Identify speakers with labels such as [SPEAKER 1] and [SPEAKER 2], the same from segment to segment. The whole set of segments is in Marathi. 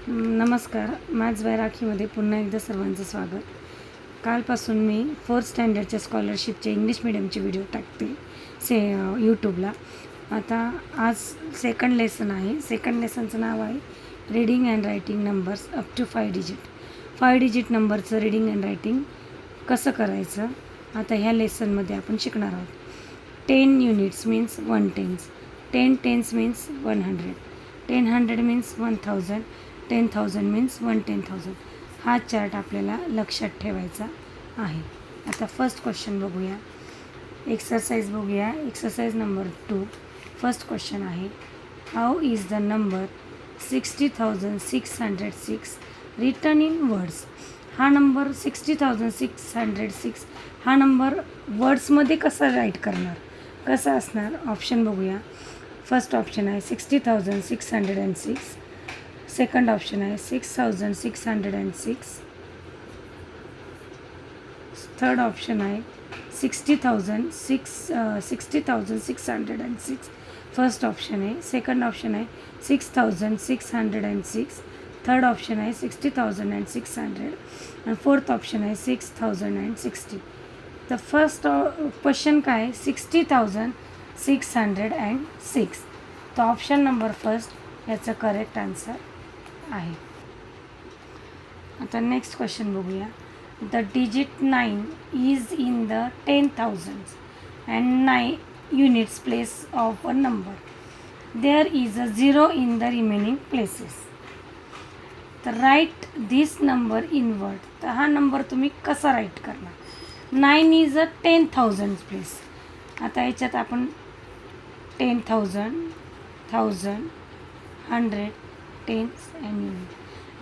[SPEAKER 1] नमस्कार. मॅथ्स बाय राखीमध्ये पुन्हा एकदा सर्वांचं स्वागत. कालपासून मी 4th स्टँडर्डच्या स्कॉलरशिपचे इंग्लिश मिडियमचे व्हिडिओ टाकते यूट्यूबला. आता आज सेकंड लेसन आहे. सेकंड लेसनचं नाव आहे reading and writing numbers up to 5 digit. 5 digit नंबरचं रीडिंग अँड रायटिंग कसं करायचं आता ह्या लेसनमध्ये आपण शिकणार आहोत. 10 units means 1 tens, 10 tens means 100, 10 100 means 1000, 10,000 means 110,000. हा चार्ट आपल्याला लक्षात ठेवायचा आहे. आता फर्स्ट क्वेश्चन बघूया, एक्सरसाइज बघूया. Exercise number 2. फर्स्ट क्वेश्चन आहे, how is the number 60,606 written in words. हा नंबर 60,606 हा नंबर वर्ड्समध्ये कसा राईट करणार, कसा असणार? ऑप्शन बघूया. फर्स्ट ऑप्शन आहे 60,606, सेकंड ऑप्शन आहे 6,606, थर्ड ऑप्शन आहे 60,606. फर्स्ट ऑप्शन आहे, सेकंड ऑप्शन आहे 6,606, थर्ड ऑप्शन आहे 60,600 आणि फोर्थ ऑप्शन आहे 6,060. तर फर्स्ट क्वेश्चन काय आहे 60,606. तर ऑप्शन नंबर फर्स्ट याचं करेक्ट आन्सर आहे. आता नेक्स्ट क्वेश्चन बघूया. The digit 9 is in the 10,000s and 9 units place of a number. There is a 0 in the remaining places. तर write this number in word. तर हा नंबर तुम्ही कसा राईट करणार? 9 इज अ 10,000 प्लेस. आता याच्यात आपण 10,000, 1000, 100, टेन्स अँड युनिट.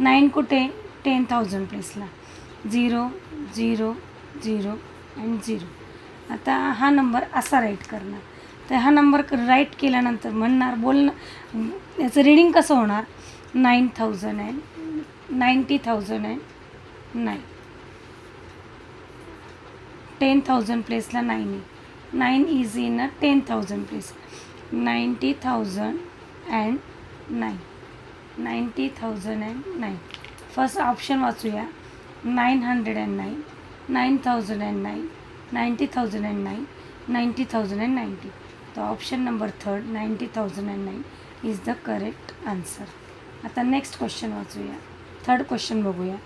[SPEAKER 1] 9 कुठे? 10,000 प्लेसला. 0 0 0 अँड 0. आता हा नंबर असा राईट करणार. तर हा नंबर राईट केल्यानंतर म्हणणार याचं रीडिंग कसं होणार? 9,000 अँड 90,000 अँड 9. 10,000 प्लेसला 9 आहे. 9 is in a 10,000 place. 90,000 and 9. 90,000 and 9. First option वाचूया. 909, 9,000 अँड 9, 90,000 अँड 9, 90,000 अँड 90. तर option number third 90,000 and 9 is the correct answer. आता नेक्स्ट क्वेश्चन वाचूया. थर्ड क्वेश्चन बघूया.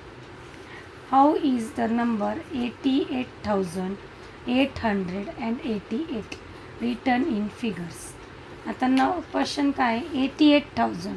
[SPEAKER 1] How is the number 88,888 written in figures. आता क्वेश्चन काय? 88,000